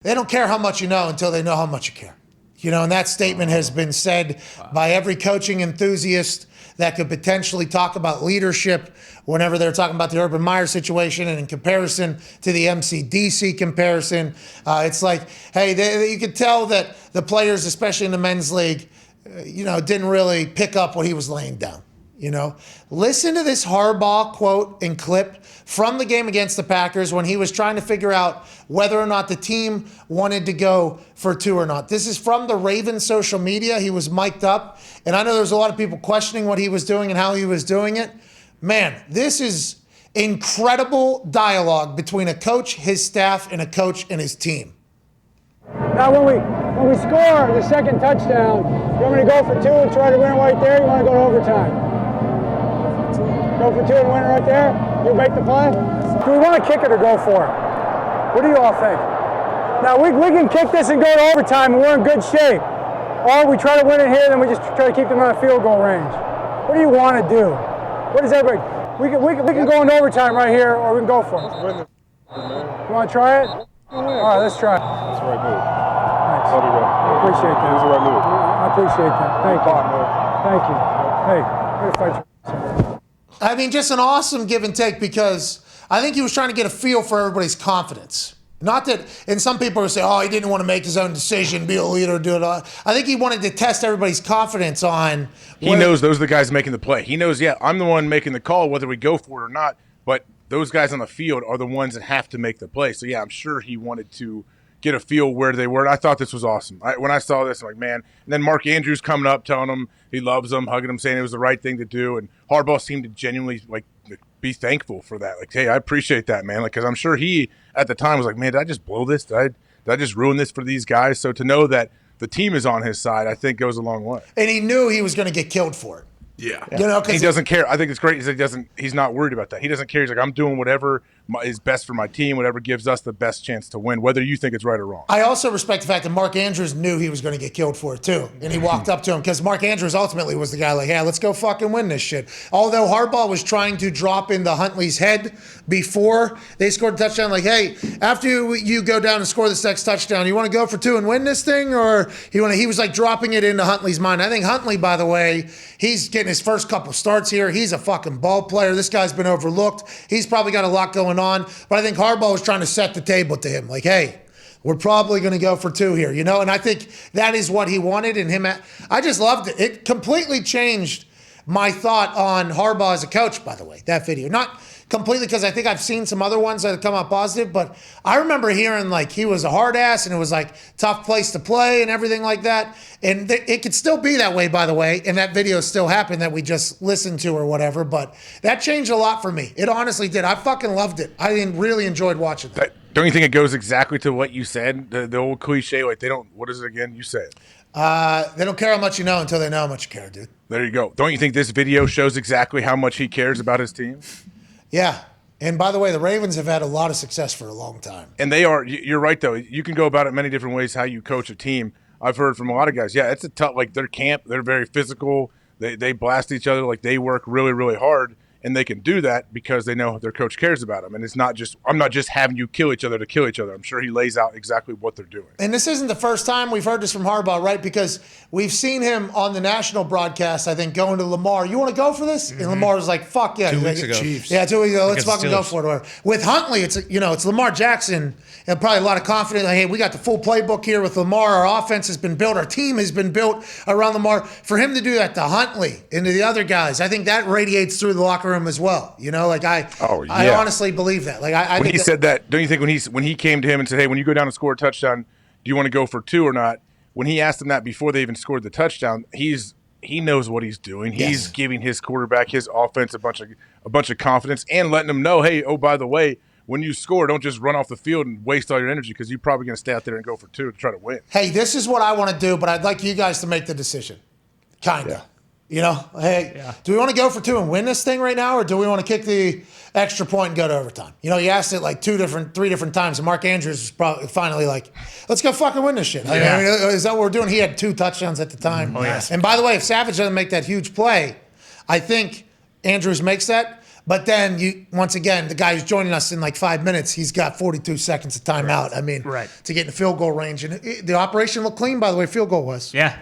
They don't care how much you know until they know how much you care. You know, and that statement has been said by every coaching enthusiast that could potentially talk about leadership whenever they're talking about the Urban Meyer situation, and in comparison to the MCDC comparison. It's like, hey, you could tell that the players, especially in the men's league, didn't really pick up what he was laying down. You know, listen to this Harbaugh quote and clip from the game against the Packers when he was trying to figure out whether or not the team wanted to go for two or not. This is from the Ravens social media. He was mic'd up, and I know there's a lot of people questioning what he was doing and how he was doing it. Man, this is incredible dialogue between a coach, his staff, and a coach and his team. Now, when we score the second touchdown, you want me to go for two and try to win right there? You want to go to overtime? Go for two and win right there? You make the play? Do we want to kick it or go for it? What do you all think? Now, we can kick this and go to overtime and we're in good shape. Or we try to win it here, then we just try to keep them out of field goal range. What do you want to do? What is everybody? We can go into overtime right here, or we can go for it. You want to try it? All right, let's try it. That's the right move. Thanks. I appreciate that. That's the right move. I appreciate that. Thank you. Hey, we're going to fight you. I mean, just an awesome give and take, because I think he was trying to get a feel for everybody's confidence. Not that, and some people would say, oh, he didn't want to make his own decision, be a leader, do it all. I think he wanted to test everybody's confidence on. He knows those are the guys making the play. He knows, I'm the one making the call, whether we go for it or not. But those guys on the field are the ones that have to make the play. So, I'm sure he wanted to get a feel where they were. And I thought this was awesome. When I saw this, I'm like, man. And then Mark Andrews coming up, telling him he loves them, hugging him, saying it was the right thing to do. And Harbaugh seemed to genuinely, be thankful for that. Like, hey, I appreciate that, man. Because I'm sure he, at the time, was like, man, did I just blow this? Did I just ruin this for these guys? So to know that the team is on his side, I think goes a long way. And he knew he was going to get killed for it. Yeah. Because he doesn't care. I think it's great is he's not worried about that. He doesn't care. He's like, I'm doing whatever is best for my team, whatever gives us the best chance to win, whether you think it's right or wrong. I also respect the fact that Mark Andrews knew he was going to get killed for it too. And he walked up to him, because Mark Andrews ultimately was the guy like, hey, let's go fucking win this shit. Although Harbaugh was trying to drop into Huntley's head before they scored a touchdown, like, hey, after you go down and score this next touchdown, you want to go for two and win this thing? Or he was like dropping it into Huntley's mind. I think Huntley, by the way, he's getting his first couple starts here. He's a fucking ball player. This guy's been overlooked. He's probably got a lot going on. But I think Harbaugh was trying to set the table to him. Like, hey, we're probably going to go for two here, And I think that is what he wanted. And I just loved it. It completely changed my thought on Harbaugh as a coach, by the way, that video. Not completely, because I think I've seen some other ones that have come out positive, but I remember hearing like he was a hard ass and it was like tough place to play and everything like that. And it could still be that way, by the way, and that video still happened that we just listened to or whatever, but that changed a lot for me. It honestly did. I fucking loved it. I really enjoyed watching that. Don't you think it goes exactly to what you said? The old cliche, like what is it again? You said. They don't care how much you know until they know how much you care, dude. There you go. Don't you think this video shows exactly how much he cares about his team? Yeah. And by the way, the Ravens have had a lot of success for a long time. And you're right, though. You can go about it many different ways how you coach a team. I've heard from a lot of guys, it's a tough, like their camp, they're very physical. They blast each other, like they work really, really hard. And they can do that because they know their coach cares about them. And it's not just, I'm not just having you kill each other to kill each other. I'm sure he lays out exactly what they're doing. And this isn't the first time we've heard this from Harbaugh, right? Because we've seen him on the national broadcast, I think, going to Lamar. You want to go for this? Mm-hmm. And Lamar was like, fuck yeah. 2 weeks ago. Chiefs. Yeah, 2 weeks ago. Let's fucking go for it. With Huntley, it's Lamar Jackson and probably a lot of confidence. Like, hey, we got the full playbook here with Lamar. Our offense has been built. Our team has been built around Lamar. For him to do that to Huntley and to the other guys, I think that radiates through the locker room as well. I honestly believe that. Like I when think he said that, don't you think when he came to him and said, "Hey, when you go down and score a touchdown, do you want to go for two or not?" When he asked him that before they even scored the touchdown, he knows what he's doing. Yes. He's giving his quarterback, his offense, a bunch of confidence and letting him know, "Hey, oh by the way, when you score, don't just run off the field and waste all your energy because you're probably going to stay out there and go for two to try to win." Hey, this is what I want to do, but I'd like you guys to make the decision. Kinda. Yeah. Do we want to go for two and win this thing right now, or do we want to kick the extra point and go to overtime? You asked it like 3 different times, and Mark Andrews was probably finally like, let's go fucking win this shit. Is that what we're doing? He had 2 touchdowns at the time. Oh, yes. And by the way, if Savage doesn't make that huge play, I think Andrews makes that. But then once again, the guy who's joining us in like 5 minutes, he's got 42 seconds of timeout. I mean, to get in the field goal range. And the operation looked clean, by the way, field goal was. Yeah.